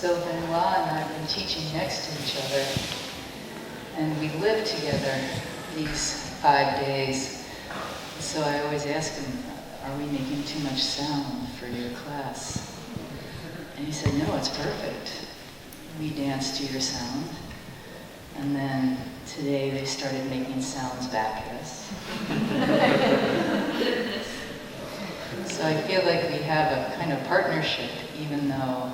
So Benoît and I have been teaching next to each other, and we lived together these 5 days. So I always ask him, are we making too much sound for your class? And he said, no, it's perfect. We dance to your sound. And then today they started making sounds back at us. So I feel like we have a kind of partnership, even though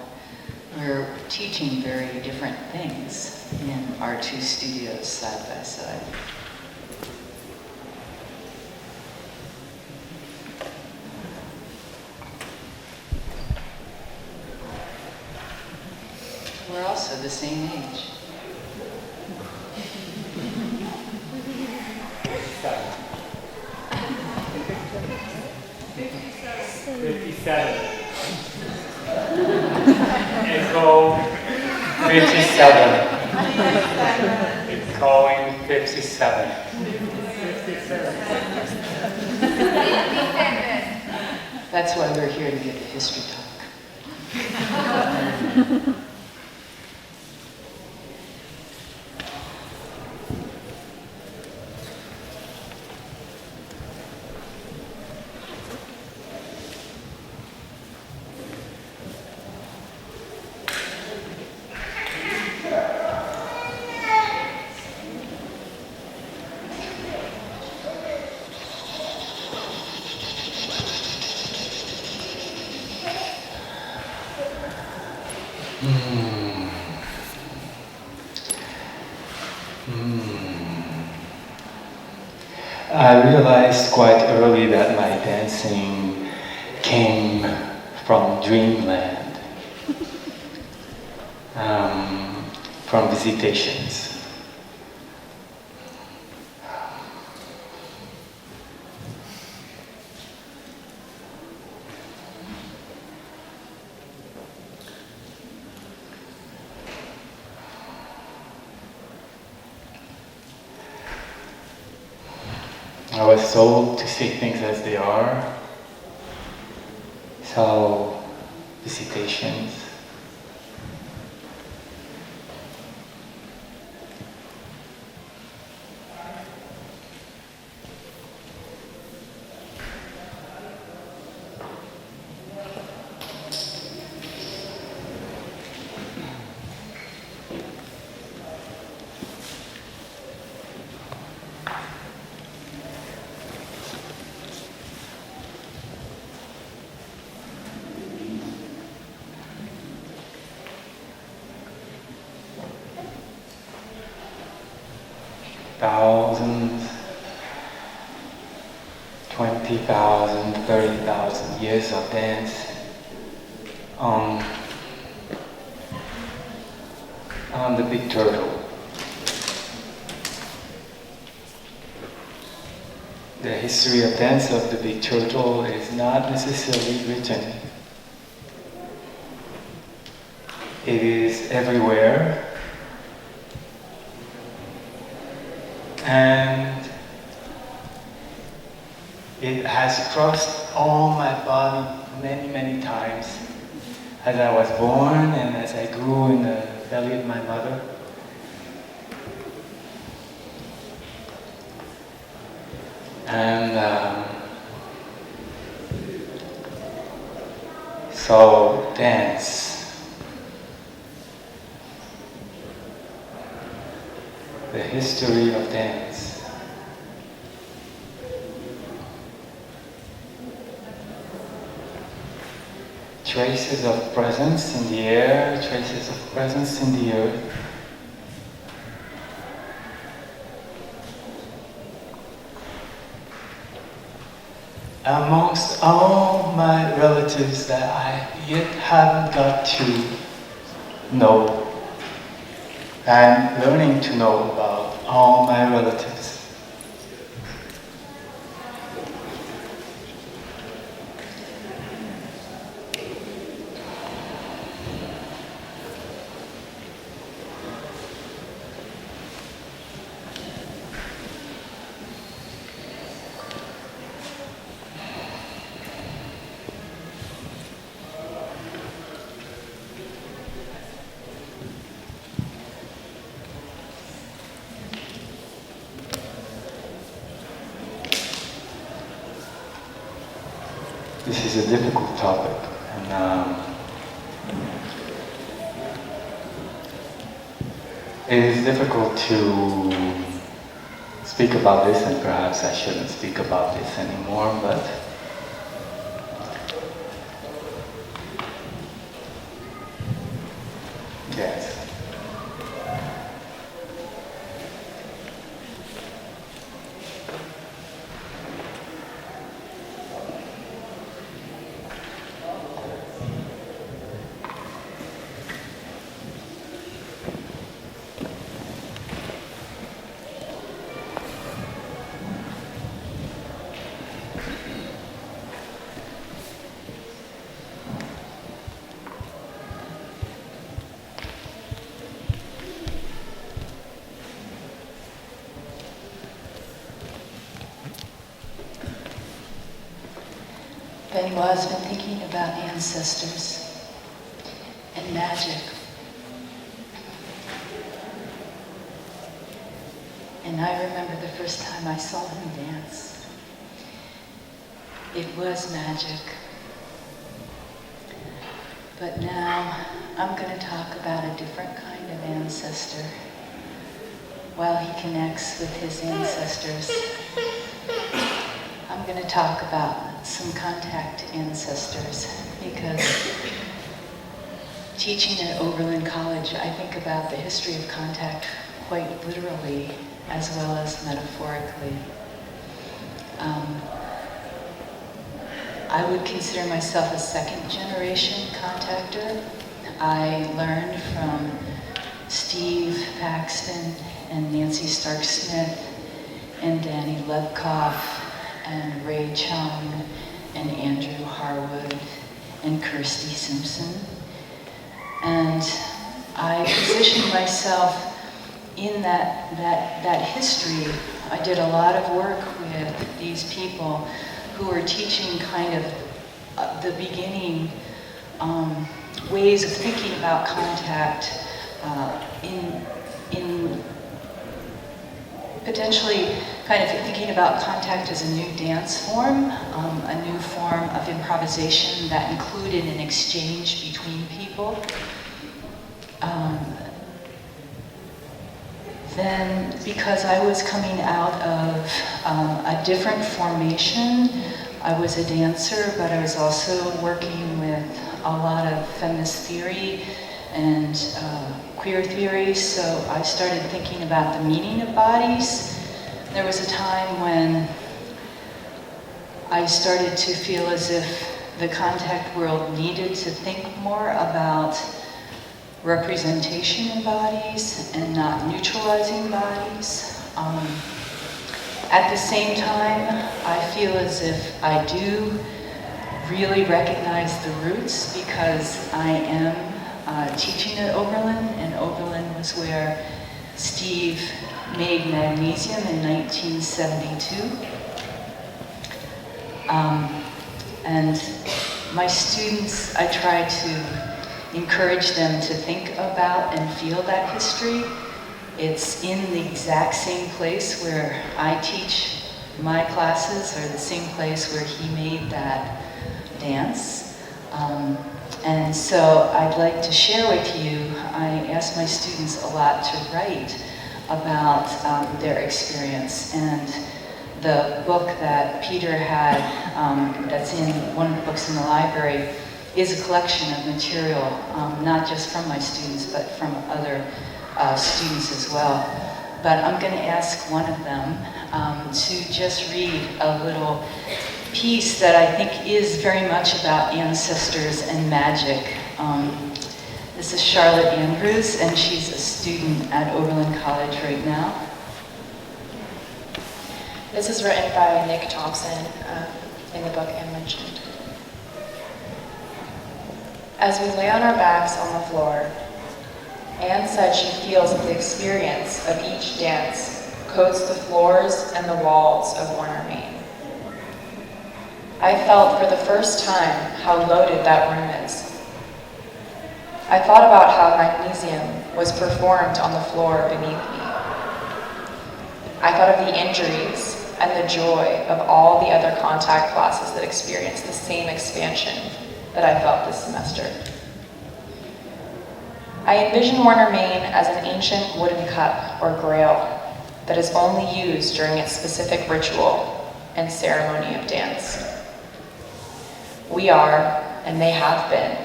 we're teaching very different things in our two studios side by side. We're also the same age. 57. Echo 57. It's going 57. That's why we're here to get the history talk. I realized quite early that my dancing came from dreamland, from visitations. I was told to see things as they are, so visitations. Thousands, 20,000, 30,000 years of dance on the big turtle. The history of dance of the big turtle is not necessarily written. It is everywhere. And it has crossed all my body many, many times as I was born and as I grew in the belly of my mother. And so dance. The history of dance. Traces of presence in the air, traces of presence in the earth. Amongst all my relatives that I yet haven't got to know. I'm learning to know about all my relatives. this is a difficult topic, and it is difficult to speak about this, and perhaps I shouldn't speak about this anymore, but yes. Benoît has been thinking about ancestors and magic. And I remember the first time I saw him dance. It was magic. But now I'm going to talk about a different kind of ancestor while he connects with his ancestors. I'm going to talk about some contact ancestors, because teaching at Oberlin College, I think about the history of contact quite literally as well as metaphorically. I would consider myself a second generation contactor. I learned from Steve Paxton and Nancy Stark-Smith and Danny Lepkoff and Ray Chung and Andrew Harwood and Kirsty Simpson. And I positioned myself in that history. I did a lot of work with these people who were teaching kind of the beginning ways of thinking about contact in potentially kind of thinking about contact as a new dance form, a new form of improvisation that included an exchange between people. Then, because I was coming out of a different formation, I was a dancer, but I was also working with a lot of feminist theory and queer theory, so I started thinking about the meaning of bodies. There was a time when I started to feel as if the contact world needed to think more about representation in bodies and not neutralizing bodies. At the same time, I feel as if I do really recognize the roots, because I am teaching at Oberlin, and Oberlin was where Steve made magnesium in 1972. And my students, I try to encourage them to think about and feel that history. It's in the exact same place where I teach my classes, or the same place where he made that dance. And so I'd like to share with you, I ask my students a lot to write about their experience. And the book that Peter had, that's in one of the books in the library, is a collection of material, not just from my students, but from other students as well. But I'm going to ask one of them to just read a little piece that I think is very much about ancestors and magic. This is Charlotte Andrews, and she's a student at Oberlin College right now. This is written by Nick Thompson in the book Ann mentioned. As we lay on our backs on the floor, Ann said she feels that the experience of each dance coats the floors and the walls of Warner, Maine. I felt for the first time how loaded that room is. I thought about how magnesium was performed on the floor beneath me. I thought of the injuries and the joy of all the other contact classes that experience the same expansion that I felt this semester. I envision Warner Main as an ancient wooden cup or grail that is only used during its specific ritual and ceremony of dance. We are, and they have been,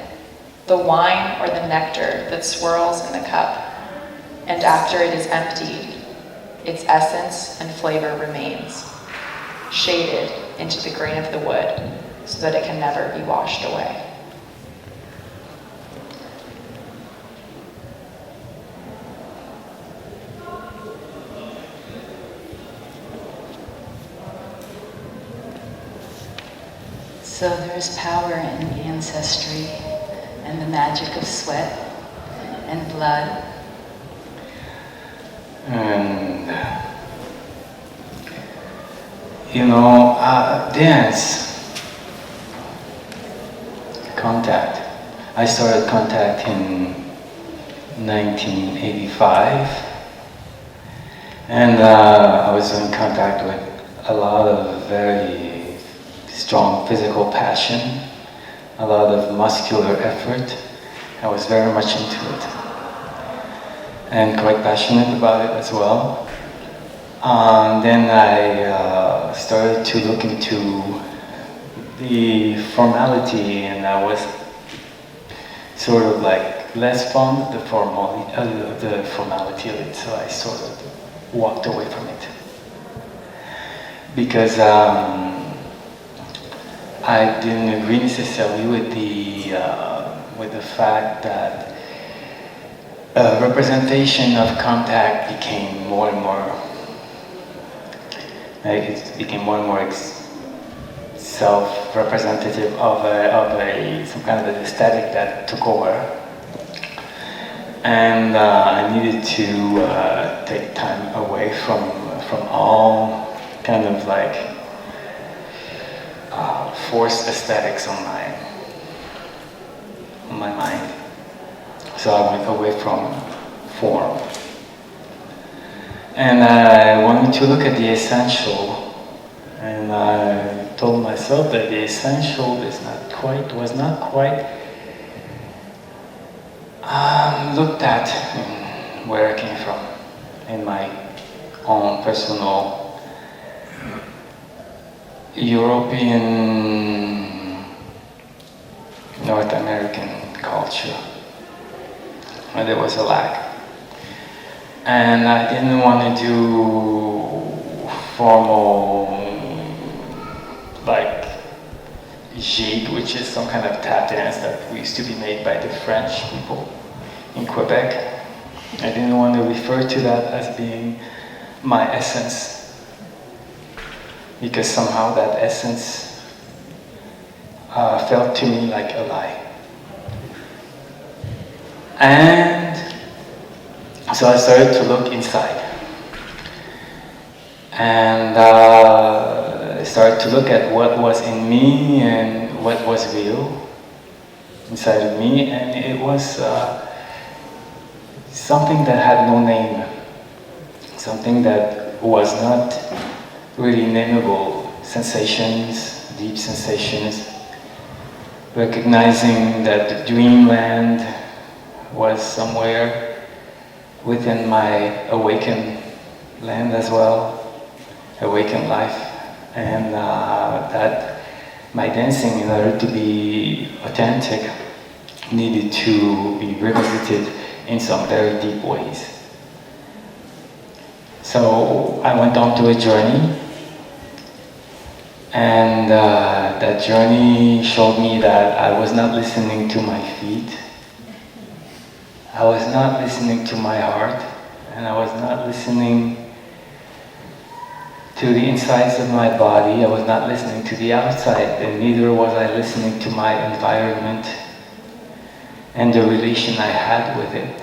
the wine or the nectar that swirls in the cup, and after it is emptied, its essence and flavor remains, shaded into the grain of the wood so that it can never be washed away. So there is power in ancestry and the magic of sweat and blood. And dance, contact. I started contact in 1985, and I was in contact with a lot of very strong physical passion, a lot of muscular effort. I was very much into it, and quite passionate about it as well. Then I started to look into the formality, and I was sort of like less fond of the formality of it, so I sort of walked away from it. Because I didn't agree necessarily with the fact that representation of contact became more and more, self-representative of some kind of an aesthetic that took over, and I needed to take time away from all kind of like forced aesthetics on my mind. So I went away from form. And I wanted to look at the essential, and I told myself that the essential was not quite looked at in where I came from, in my own personal European, North American culture, where there was a lack. And I didn't want to do formal, like, jig, which is some kind of tap dance that used to be made by the French people in Quebec. I didn't want to refer to that as being my essence, because somehow that essence felt to me like a lie. And so I started to look inside. And I started to look at what was in me and what was real inside of me, and it was something that had no name, something that was not really nameable. Sensations, deep sensations, recognizing that the dreamland was somewhere within my awakened land as well, awakened life, and that my dancing, in order to be authentic, needed to be revisited in some very deep ways. So I went on to a journey, and that journey showed me that I was not listening to my feet, I was not listening to my heart, and I was not listening to the insides of my body. I was not listening to the outside, and neither was I listening to my environment and the relation I had with it,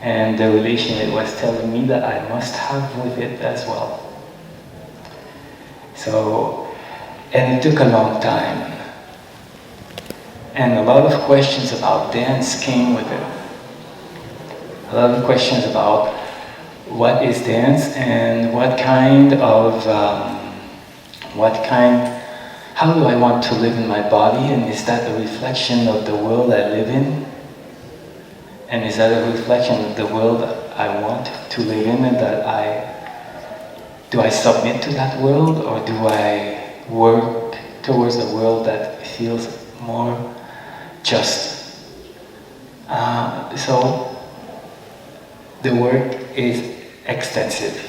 and the relation it was telling me that I must have with it as well. So, and it took a long time, and a lot of questions about dance came with it. A lot of questions about what is dance and how do I want to live in my body, and is that a reflection of the world I live in? And is that a reflection of the world I want to live in, and do I submit to that world, or do I work towards a world that feels more just? So the work is extensive.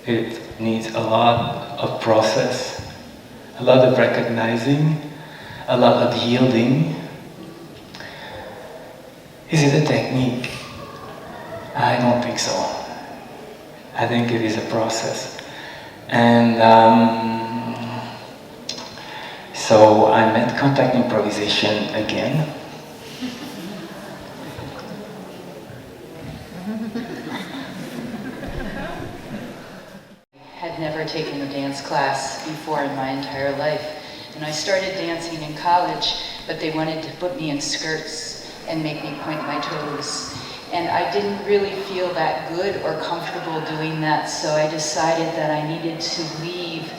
It needs a lot of process, a lot of recognizing, a lot of yielding. Is it a technique? I don't think so. I think it is a process. And so I'm at contact improvisation again. Had never taken a dance class before in my entire life. And I started dancing in college, but they wanted to put me in skirts and make me point my toes. And I didn't really feel that good or comfortable doing that, so I decided that I needed to leave.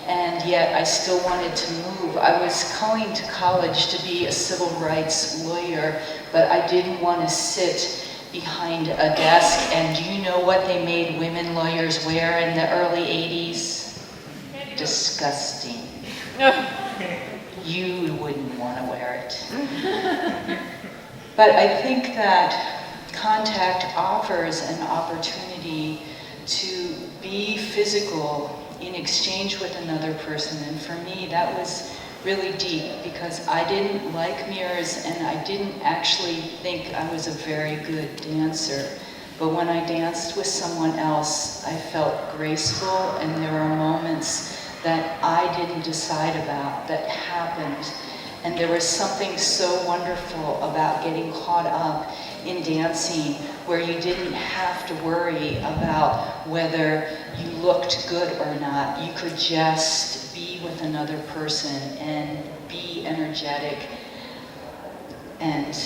And yet I still wanted to move. I was going to college to be a civil rights lawyer, but I didn't want to sit behind a desk. And do you know what they made women lawyers wear in the early 80s? Disgusting. You wouldn't want to wear it. But I think that contact offers an opportunity to be physical in exchange with another person. And for me, that was really deep, because I didn't like mirrors and I didn't actually think I was a very good dancer. But when I danced with someone else, I felt graceful, and there were moments that I didn't decide about that happened. And there was something so wonderful about getting caught up in dancing, where you didn't have to worry about whether you looked good or not. You could just be with another person and be energetic. And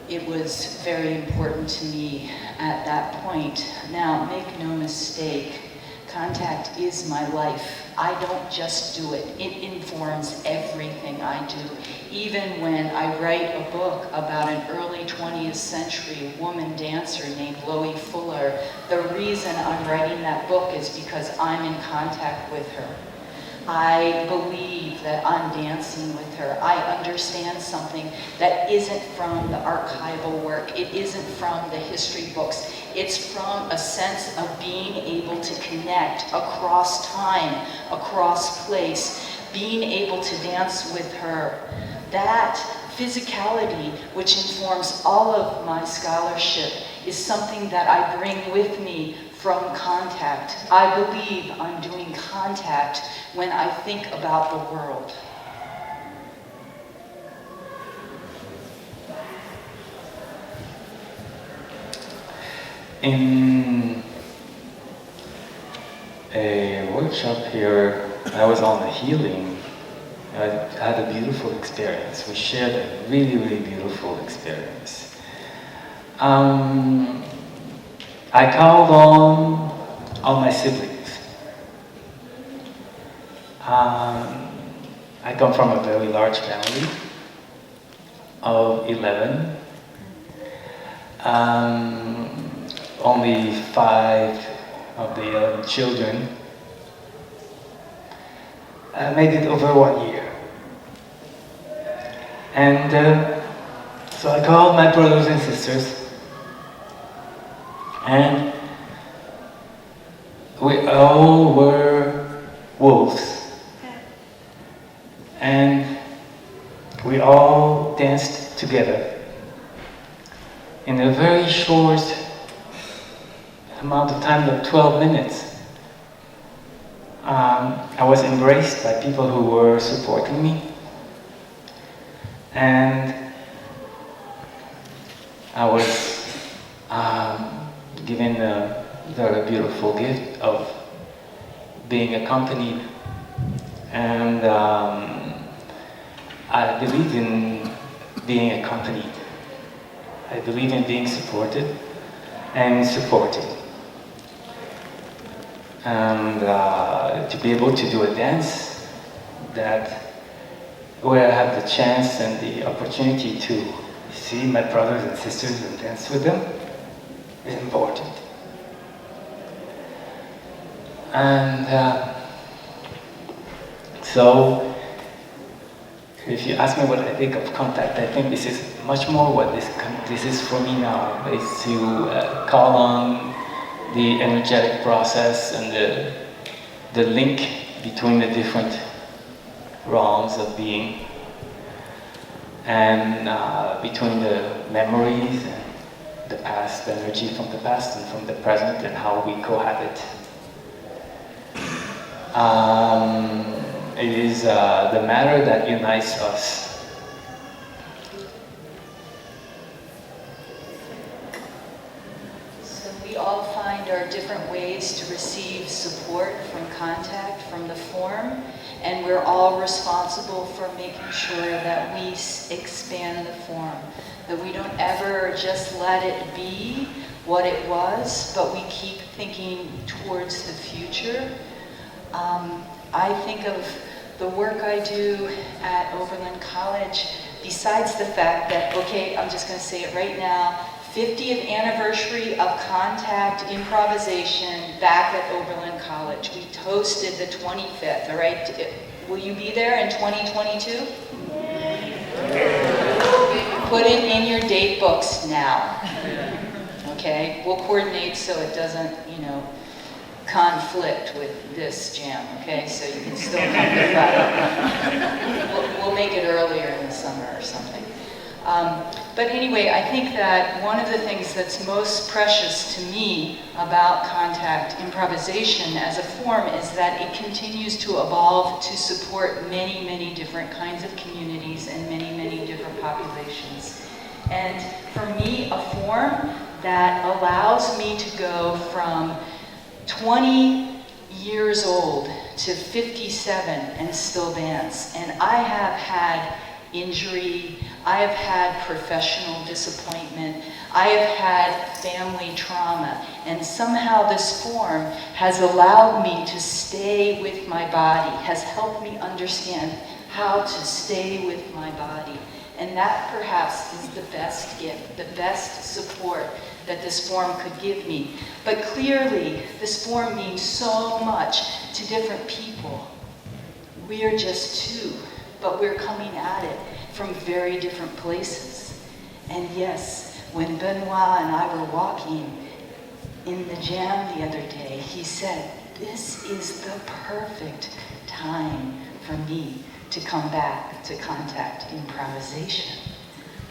it was very important to me at that point. Now, make no mistake, contact is my life. I don't just do it. It informs everything I do. Even when I write a book about an early 20th century woman dancer named Loie Fuller, the reason I'm writing that book is because I'm in contact with her. I believe that I'm dancing with her. I understand something that isn't from the archival work. It isn't from the history books. It's from a sense of being able to connect across time, across place, being able to dance with her. That physicality, which informs all of my scholarship, is something that I bring with me from contact. I believe I'm doing contact when I think about the world. In a workshop here, I was on the healing. I had a beautiful experience. We shared a really, really beautiful experience. I called on all my siblings. I come from a very large family of 11. Only 5 of the 11 children made it over 1 year. And so I called my brothers and sisters, and we all were wolves. And we all danced together in a very short amount of time of 12 minutes. I was embraced by people who were supporting me, and I was given the very beautiful gift of being accompanied. And I believe in being accompanied. I believe in being supported. and supporting. And to be able to do a dance where I have the chance and the opportunity to see my brothers and sisters and dance with them is important. And so, if you ask me what I think of contact, I think this is much more what this is for me now, is to call on the energetic process and the link between the different realms of being, and between the memories and the past, the energy from the past and from the present, and how we cohabit. It is the matter that unites us. So we all find our different ways to receive support from contact, from the form, and we're all responsible for making sure that we expand the form, that we don't ever just let it be what it was, but we keep thinking towards the future. I think of the work I do at Oberlin College, besides the fact that, okay, I'm just going to say it right now, 50th anniversary of contact improvisation back at Oberlin College. We toasted the 25th, all right? Will you be there in 2022? Put it in your date books now, okay? We'll coordinate so it doesn't, conflict with this jam, okay? So you can still come to Friday. We'll make it earlier in the summer or something. But anyway, I think that one of the things that's most precious to me about contact improvisation as a form is that it continues to evolve to support many, many different kinds of communities and many, many different populations. And for me, a form that allows me to go from 20 years old to 57 and still dance. And I have had injury, I have had professional disappointment, I have had family trauma, and somehow this form has allowed me to stay with my body, has helped me understand how to stay with my body. And that perhaps is the best gift, the best support that this form could give me. But clearly, this form means so much to different people. We're just two, but we're coming at it from very different places. And yes, when Benoît and I were walking in the jam the other day, he said, this is the perfect time for me to come back to contact improvisation.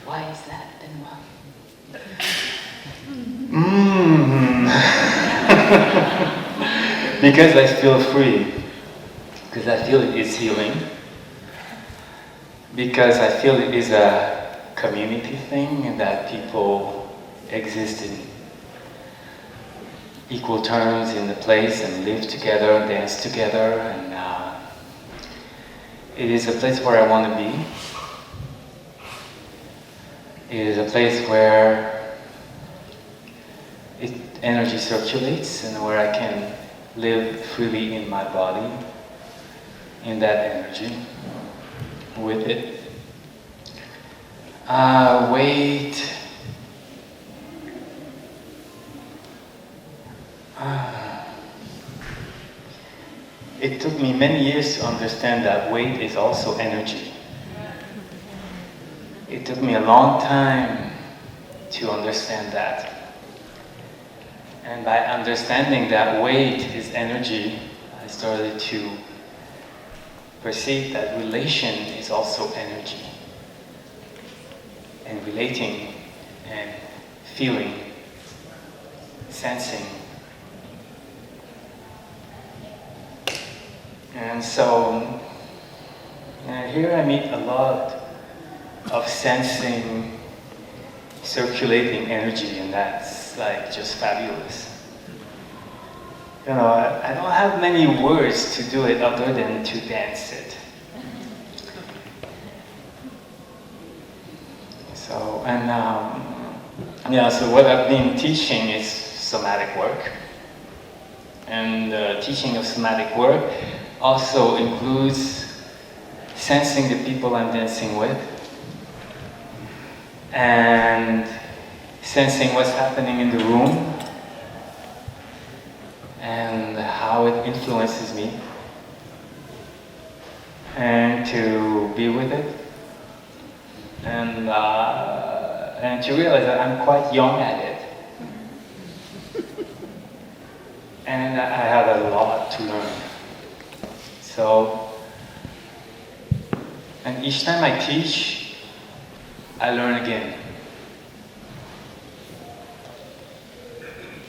Why is that, Benoît? Because I feel free. Because I feel it is healing. Because I feel it is a community thing and that people exist in equal terms in the place and live together and dance together, and it is a place where I want to be. It is a place where energy circulates and where I can live freely in my body, in that energy, with it. Weight. It took me many years to understand that weight is also energy. It took me a long time to understand that. And by understanding that weight is energy, I started to perceive that relation is also energy. And relating and feeling, sensing. And so here I meet a lot of sensing, circulating energy, and that's like just fabulous. You know, I don't have many words to do it other than to dance it. So, and Yeah, so what I've been teaching is somatic work. And teaching of somatic work also includes sensing the people I'm dancing with and sensing what's happening in the room and how it influences me, and to be with it, and to realize that I'm quite young at it. And I have a lot to learn. So, and each time I teach, I learn again.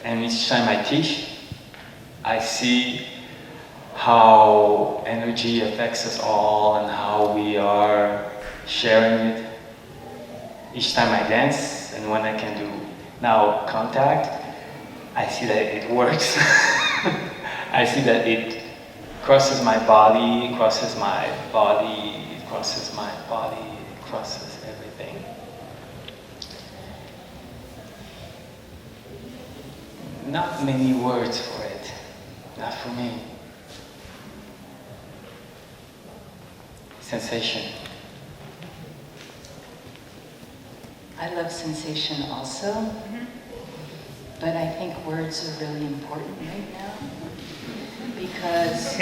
And each time I teach, I see how energy affects us all and how we are sharing it. Each time I dance, and when I can do now contact, I see that it works. I see that it crosses my body, it crosses my body, it crosses my body, it crosses everything. Not many words for it, not for me. Sensation. I love sensation also, but I think words are really important right now because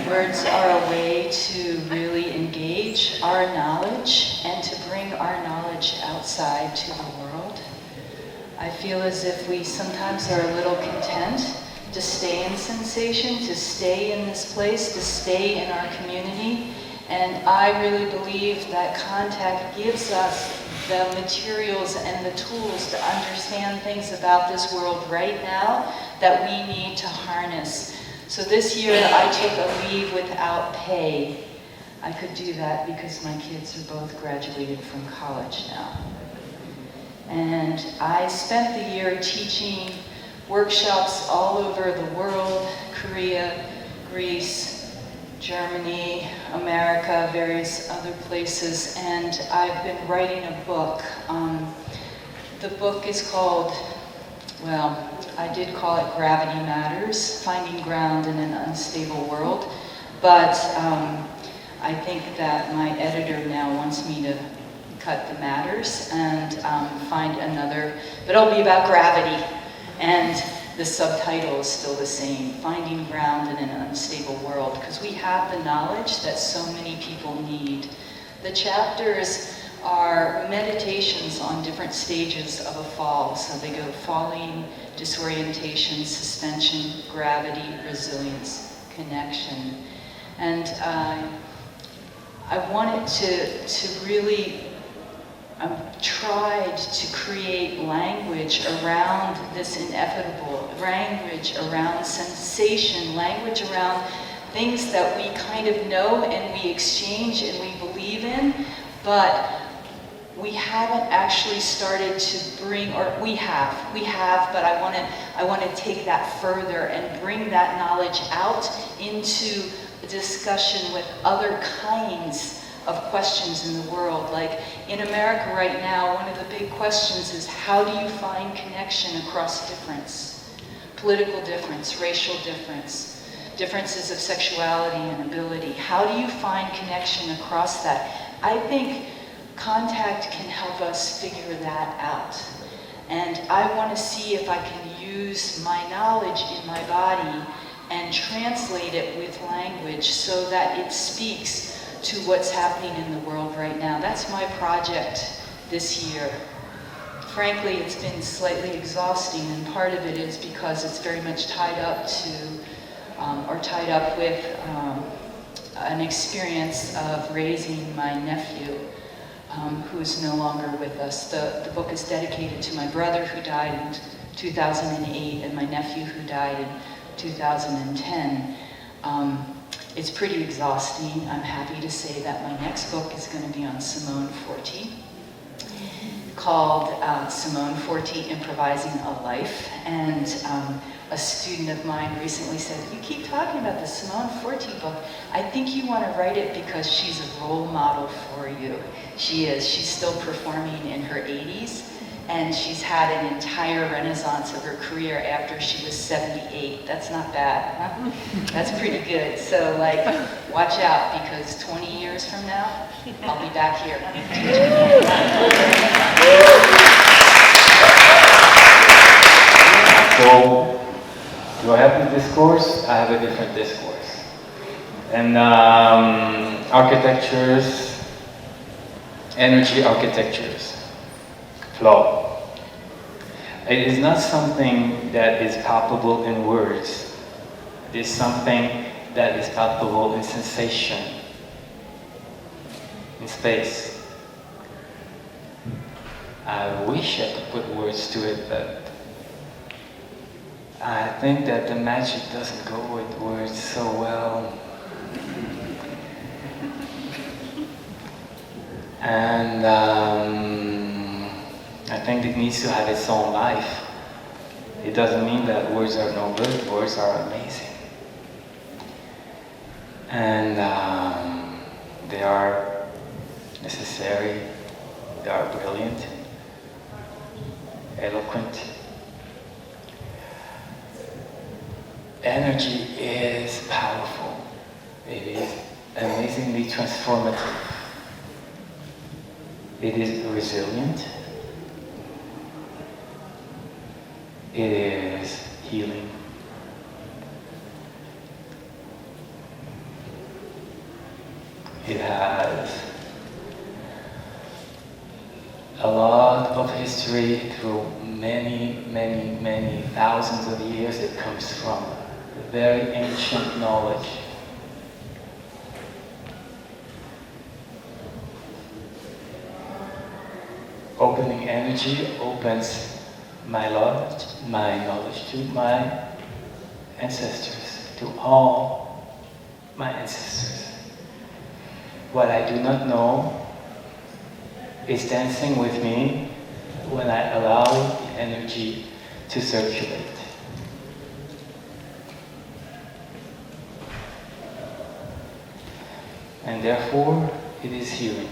words are a way to really engage our knowledge and to bring our knowledge outside to the world. I feel as if we sometimes are a little content to stay in sensation, to stay in this place, to stay in our community. And I really believe that contact gives us the materials and the tools to understand things about this world right now that we need to harness. So this year I took a leave without pay. I could do that because my kids are both graduated from college now. And I spent the year teaching workshops all over the world, Korea, Greece, Germany, America, various other places, and I've been writing a book. The book is called, well, I did call it Gravity Matters, Finding Ground in an Unstable World, but I think that my editor now wants me to cut the matters and find another, but it'll be about gravity, and the subtitle is still the same, Finding Ground in an Unstable World, because we have the knowledge that so many people need. The chapters are meditations on different stages of a fall. So they go falling, disorientation, suspension, gravity, resilience, connection. And I wanted to really tried to create language around this inevitable, language around sensation, language around things that we kind of know and we exchange and we believe in, but we haven't actually started to bring, or we have, but I want to take that further and bring that knowledge out into a discussion with other kinds of questions in the world. Like in America right now, one of the big questions is how do you find connection across difference? Political difference, racial difference, differences of sexuality and ability. How do you find connection across that? I think contact can help us figure that out. And I want to see if I can use my knowledge in my body and translate it with language so that it speaks to what's happening in the world right now. That's my project this year. Frankly, it's been slightly exhausting, and part of it is because it's very much tied up with an experience of raising my nephew, who is no longer with us. The book is dedicated to my brother who died in 2008 and my nephew who died in 2010. It's pretty exhausting. I'm happy to say that my next book is going to be on Simone Forti, called Simone Forti, Improvising a Life. And a student of mine recently said, you keep talking about the Simone Forti book. I think you want to write it because she's a role model for you. She is. She's still performing in her 80s. And she's had an entire renaissance of her career after she was 78. That's not bad, huh? That's pretty good. So like, watch out, because 20 years from now, I'll be back here. So, do I have the discourse? I have a different discourse. And architectures, energy architectures, flow. It is not something that is palpable in words. It is something that is palpable in sensation, in space. I wish I could put words to it, but I think that the magic doesn't go with words so well. And I think it needs to have its own life. It doesn't mean that words are no good. Words are amazing. And they are necessary. They are brilliant, eloquent. Energy is powerful. It is amazingly transformative. It is resilient. It is healing. It has a lot of history through many, many, many thousands of years. It comes from very ancient knowledge. Opening energy opens my knowledge to my ancestors, to all my ancestors. What I do not know is dancing with me when I allow the energy to circulate. And therefore, it is healing.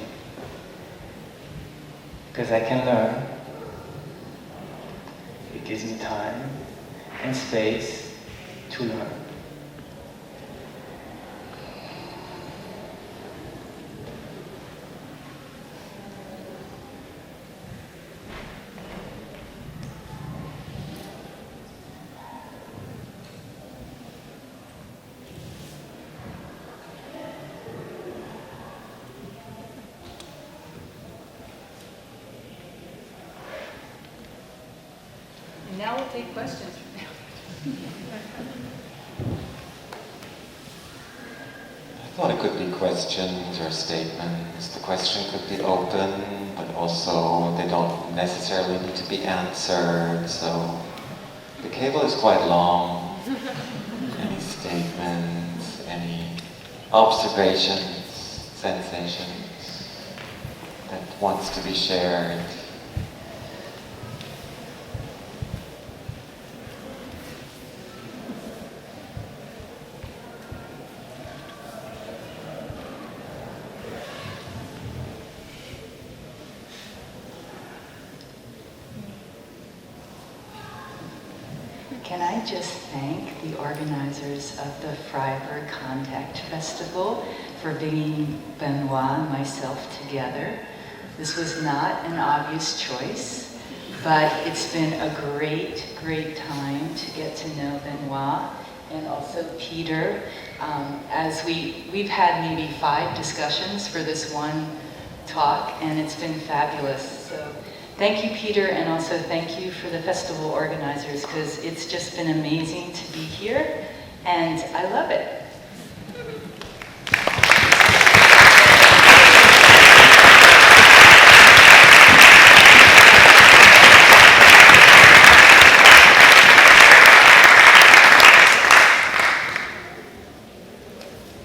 Because I can learn. It gives me time and space to learn. Now we'll take questions from now. I thought it could be questions or statements. The question could be open, but also they don't necessarily need to be answered. So the cable is quite long. Any statements, any observations, sensations that wants to be shared. Can I just thank the organizers of the Freiburg Contact Festival for bringing Benoît and myself together. This was not an obvious choice, but it's been a great, great time to get to know Benoît and also Peter. As we've had maybe 5 discussions for this one talk, and it's been fabulous. So thank you, Peter, and also thank you for the festival organizers, because it's just been amazing to be here, and I love it.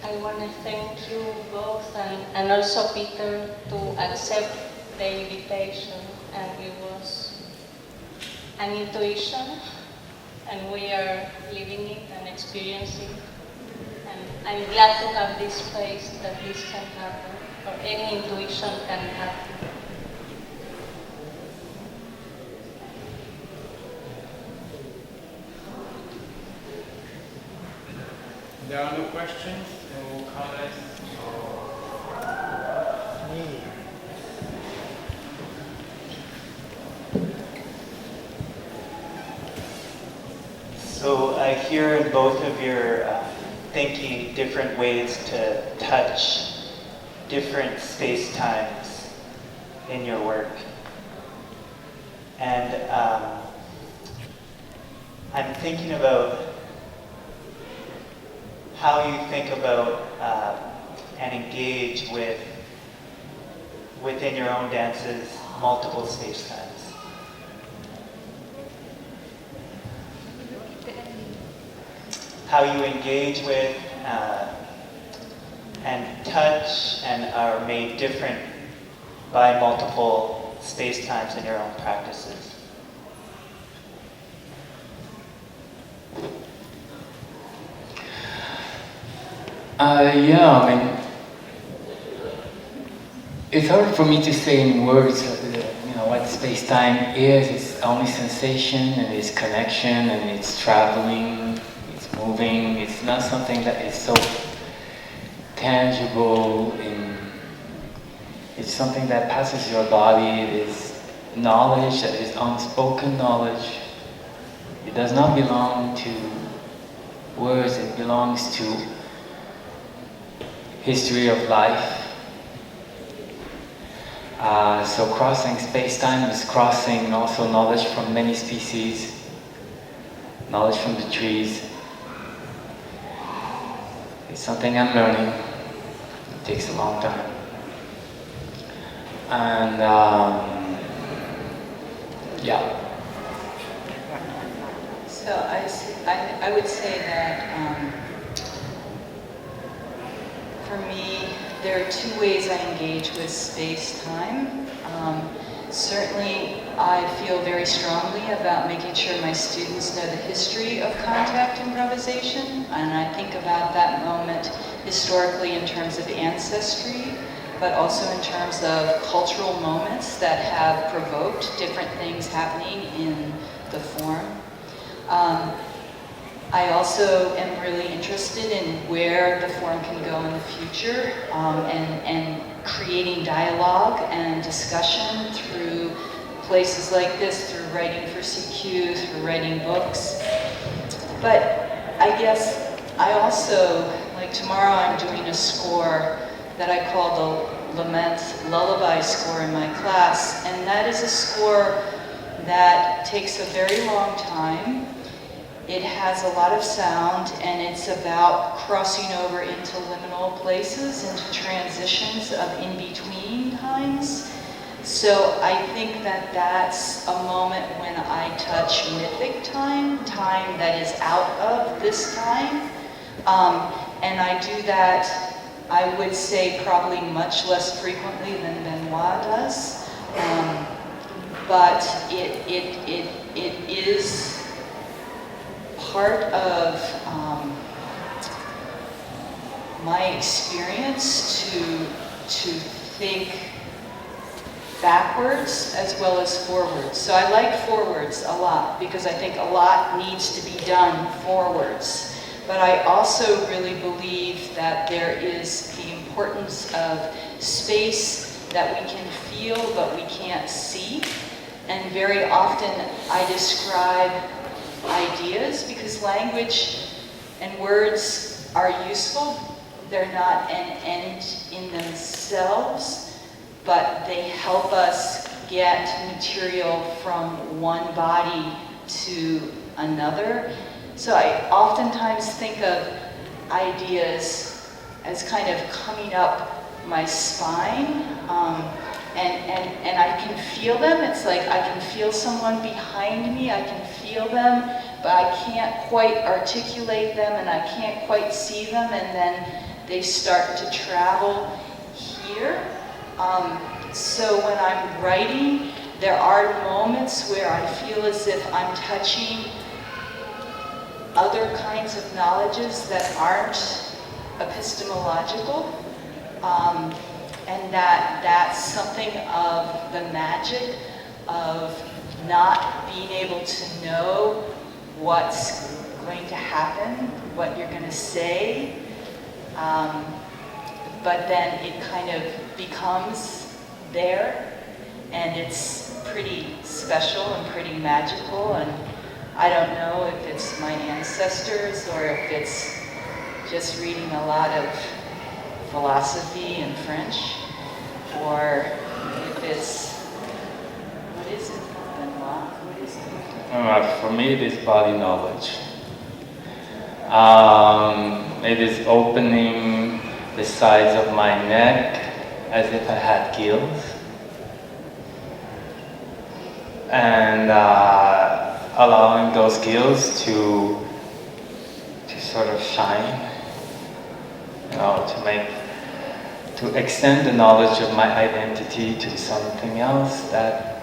I want to thank you both and also Peter to accept the invitation, and it was an intuition, and we are living it and experiencing it. And I'm glad to have this space that this can happen, or any intuition can happen. there are no questions, no comments. So I hear in both of your thinking different ways to touch different space-times in your work. And I'm thinking about how you think about and engage with, within your own dances, multiple space-times. How you engage with and touch and are made different by multiple space-times in your own practices. Yeah, I mean, it's hard for me to say in words, what space-time is. It's only sensation, and it's connection, and it's traveling, it's moving. It's not something that is so tangible. It's something that passes your body. It is knowledge that is unspoken knowledge. It does not belong to words. It belongs to history of life. So crossing space-time is crossing also knowledge from many species, knowledge from the trees. It's something I'm learning. It takes a long time. And yeah. So I would say that for me, there are two ways I engage with space-time. Certainly, I feel very strongly about making sure my students know the history of contact improvisation, and I think about that moment historically in terms of ancestry, but also in terms of cultural moments that have provoked different things happening in the form. I also am really interested in where the form can go in the future, and creating dialogue and discussion through places like this, through writing for CQ, through writing books. But I guess I also, like tomorrow I'm doing a score that I call the Lament Lullaby score in my class, and that is a score that takes a very long time. It has a lot of sound, and it's about crossing over into liminal places, into transitions of in-between times. So I think that that's a moment when I touch mythic time, time that is out of this time. And I do that, I would say, probably much less frequently than Benoît does. But it is part of my experience to think backwards as well as forwards. So I like forwards a lot because I think a lot needs to be done forwards. But I also really believe that there is the importance of space that we can feel but we can't see. And very often I describe ideas because language and words are useful. They're not an end in themselves, but they help us get material from one body to another. So I oftentimes think of ideas as kind of coming up my spine, and I can feel them. It's like I can feel someone behind me, I can feel them, but I can't quite articulate them and I can't quite see them, and then they start to travel here. So when I'm writing, there are moments where I feel as if I'm touching other kinds of knowledges that aren't epistemological, and that's something of the magic of not being able to know what's going to happen what you're going to say, but then it kind of becomes there, and it's pretty special and pretty magical, and I don't know if it's my ancestors or if it's just reading a lot of philosophy in French, or if it's, what is it, Benoît? What is it? For me, it is body knowledge. It is opening the sides of my neck as if I had gills, and allowing those gills to sort of shine, to extend the knowledge of my identity to something else that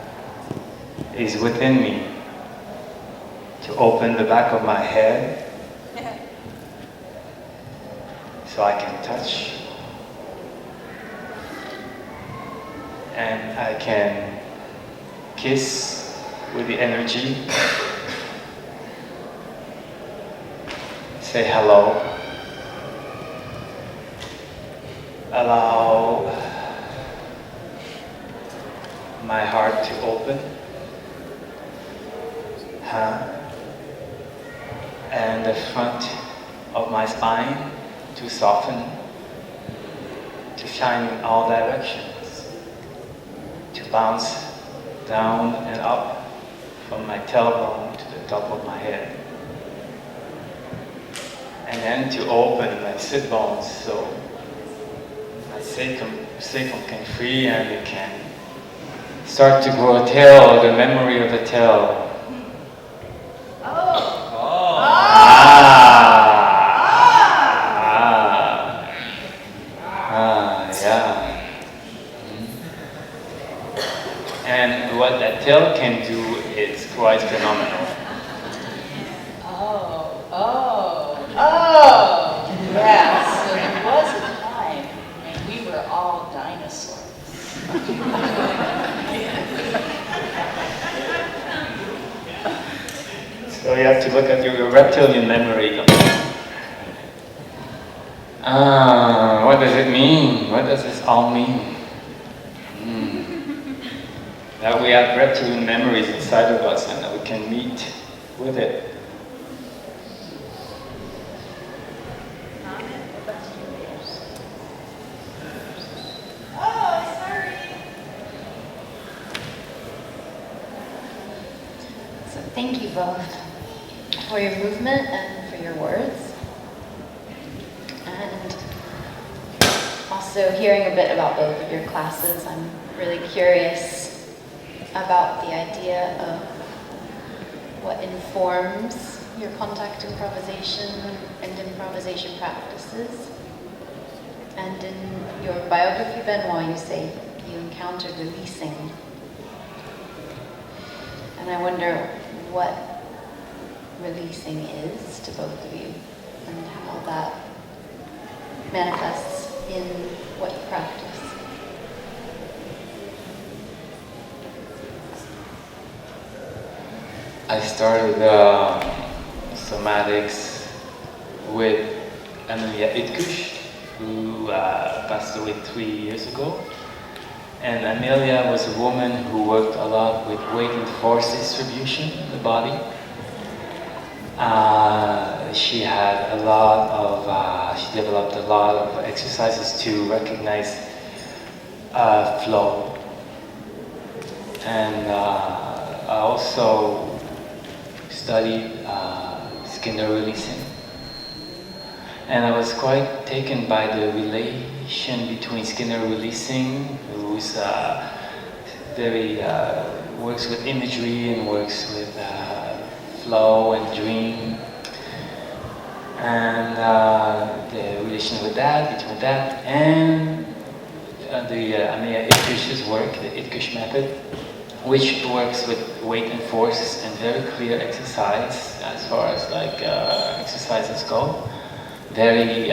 is within me, to open the back of my head so I can touch, and I can kiss with the energy, say hello, allow my heart to open, and the front of my spine to soften, to shine in all directions, to bounce down and up from my tailbone to the top of my head, and then to open my sit bones so my sacrum can free and it can start to grow a tail, the memory of a tail. And what that tail can do is quite phenomenal. Yeah, so there was a time when we were all dinosaurs. So you have to look at your reptilian memory. What does it mean? What does this all mean? That we have reptilian memories inside of us and that we can meet with it. So thank you both for your movement and for your words. And also hearing a bit about both of your classes, I'm really curious about the idea of what informs your contact improvisation and improvisation practices. And in your biography, Benoît, you say you encountered releasing. And I wonder what releasing is to both of you and how that manifests in what you practice. I started somatics with Nita Little, who passed away 3 years ago. And Amelia was a woman who worked a lot with weight and force distribution in the body. She had a lot of, she developed a lot of exercises to recognize flow. And I also studied Skinner releasing. And I was quite taken by the relation between Skinner releasing, who's very, works with imagery and works with flow and dream, and the relation with that, between that and the Itkush's work, the Itkush method, which works with weight and force and very clear exercise as far as like exercises go, very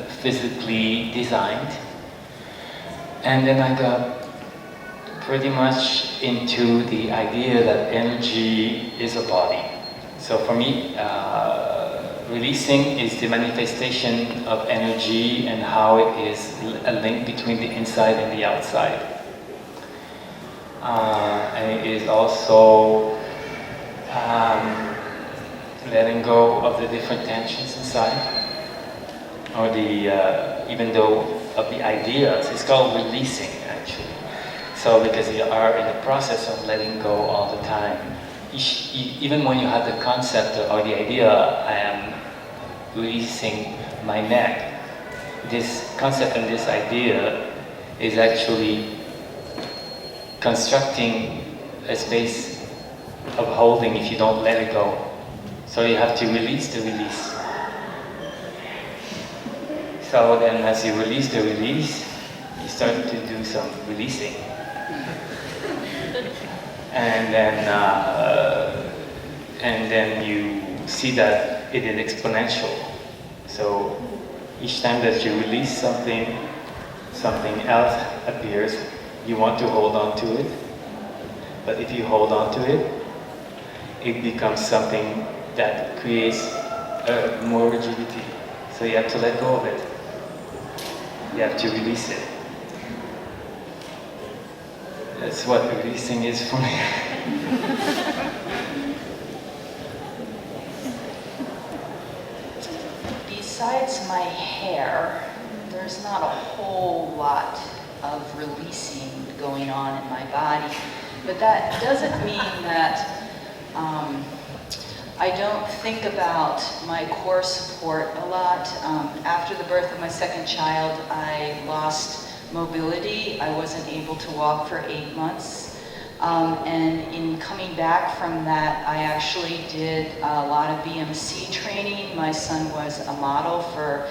physically designed. And then I got pretty much into the idea that energy is a body. So for me, releasing is the manifestation of energy and how it is a link between the inside and the outside. And it is also letting go of the different tensions inside, or the even though of the ideas. It's called releasing, actually. So because you are in the process of letting go all the time. Even when you have the concept or the idea, I am releasing my neck. This concept and this idea is actually constructing a space of holding if you don't let it go. So you have to release the release. So then as you release the release, you start to do some releasing. And then you see that it is exponential. So each time that you release something, something else appears. You want to hold on to it, but if you hold on to it, it becomes something that creates more rigidity. So you have to let go of it. You have to release it. That's what releasing is for me. Besides my hair, there's not a whole lot of releasing going on in my body, but that doesn't mean that I don't think about my core support a lot. After the birth of my second child, I lost mobility. I wasn't able to walk for 8 months. And in coming back from that, I actually did a lot of BMC training. My son was a model for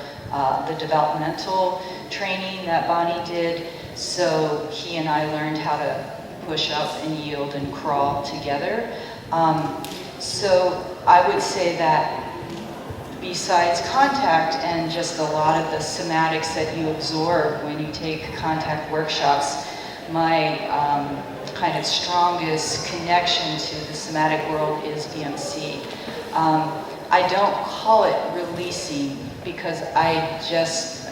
the developmental training that Bonnie did. So he and I learned how to push up and yield and crawl together. So I would say that besides contact and just a lot of the somatics that you absorb when you take contact workshops, my kind of strongest connection to the somatic world is BMC. I don't call it releasing because I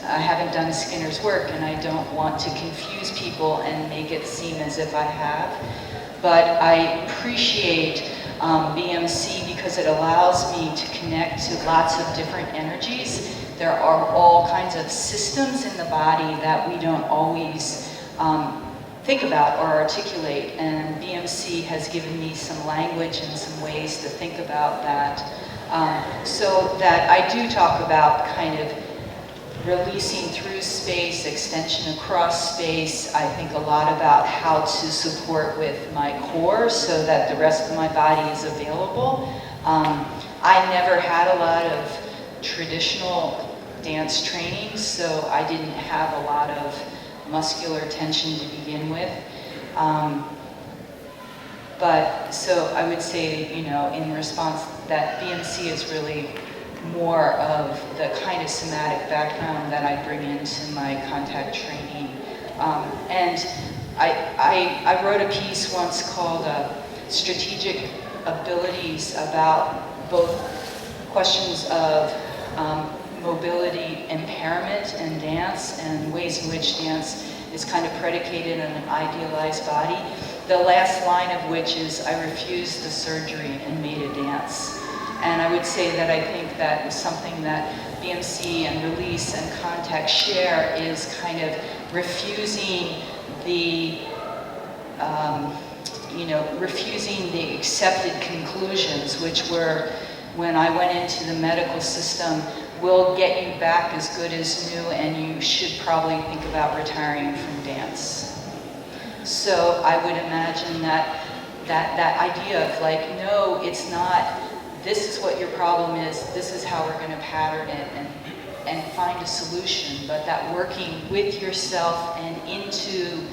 haven't done Skinner's work and I don't want to confuse people and make it seem as if I have. But I appreciate BMC because it allows me to connect to lots of different energies. There are all kinds of systems in the body that we don't always think about or articulate, and BMC has given me some language and some ways to think about that. So that I do talk about kind of releasing through space, extension across space. I think a lot about how to support with my core so that the rest of my body is available. I never had a lot of traditional dance training, so I didn't have a lot of muscular tension to begin with. But so I would say, you know, in response that BMC is really more of the kind of somatic background that I bring into my contact training. And I wrote a piece once called Strategic Abilities about both questions of mobility impairment in dance and ways in which dance is kind of predicated on an idealized body. The last line of which is, I refused the surgery and made a dance. And I would say that I think that is something that BMC and release and contact share is kind of refusing the, refusing the accepted conclusions, which were, when I went into the medical system, will get you back as good as new, and you should probably think about retiring from dance. So I would imagine that idea of like, no, it's not, this is what your problem is, this is how we're going to pattern it and find a solution, but that working with yourself and into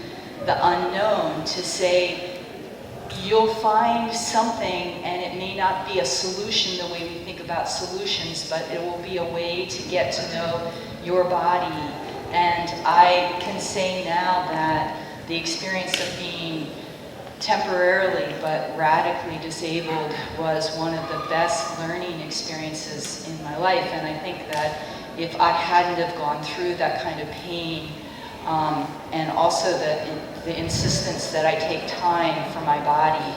the unknown to say, you'll find something, and it may not be a solution the way we think about solutions, but it will be a way to get to know your body. And I can say now that the experience of being temporarily but radically disabled was one of the best learning experiences in my life. And I think that if I hadn't have gone through that kind of pain, and also the insistence that I take time for my body,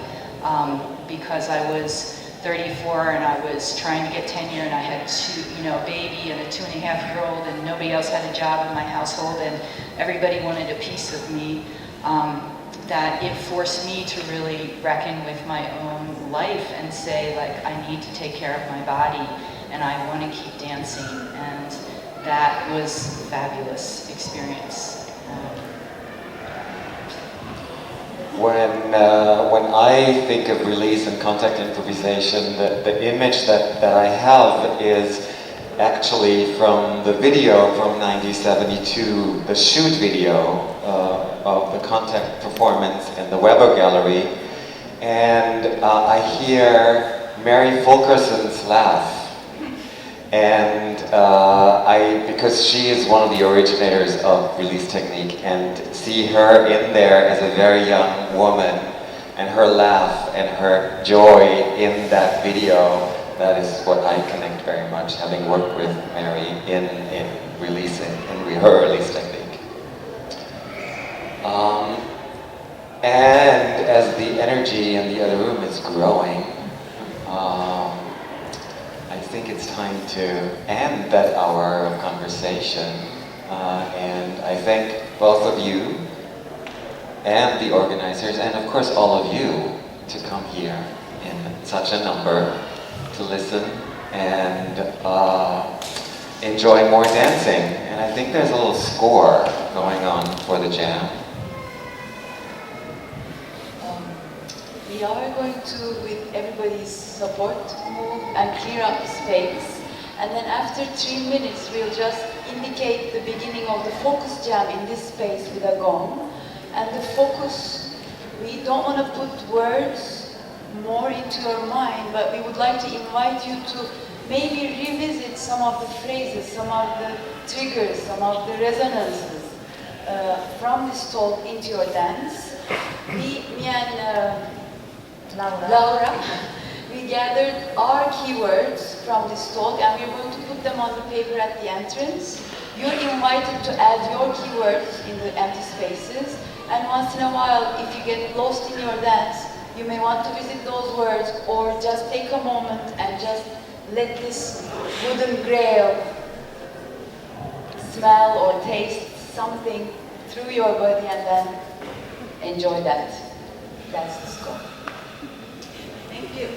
because I was 34 and I was trying to get tenure and I had a baby and a 2.5-year-old and nobody else had a job in my household and everybody wanted a piece of me, that it forced me to really reckon with my own life and say, like, I need to take care of my body and I want to keep dancing. And that was a fabulous experience. When I think of release and contact improvisation, the image that I have is actually from the video from 1972, the shoot video of the contact performance in the Weber Gallery, and I hear Mary Fulkerson's laugh. And because she is one of the originators of release technique, and see her in there as a very young woman, and her laugh and her joy in that video, that is what I connect very much, having worked with Mary in releasing, in her release technique. And as the energy in the other room is growing, I think it's time to end that hour of conversation, and I thank both of you and the organizers, and of course all of you, to come here in such a number to listen and enjoy more dancing. And I think there's a little score going on for the jam. We are going to, with everybody's support, move and clear up the space. And then after 3 minutes, we'll just indicate the beginning of the focus jam in this space with a gong. And the focus, we don't want to put words more into your mind, but we would like to invite you to maybe revisit some of the phrases, some of the triggers, some of the resonances from this talk into your dance. Me and Laura, we gathered our keywords from this talk and we're going to put them on the paper at the entrance. You're invited to add your keywords in the empty spaces, and once in a while, if you get lost in your dance, you may want to visit those words or just take a moment and just let this wooden grail smell or taste something through your body and then enjoy that. That's the score. Thank you.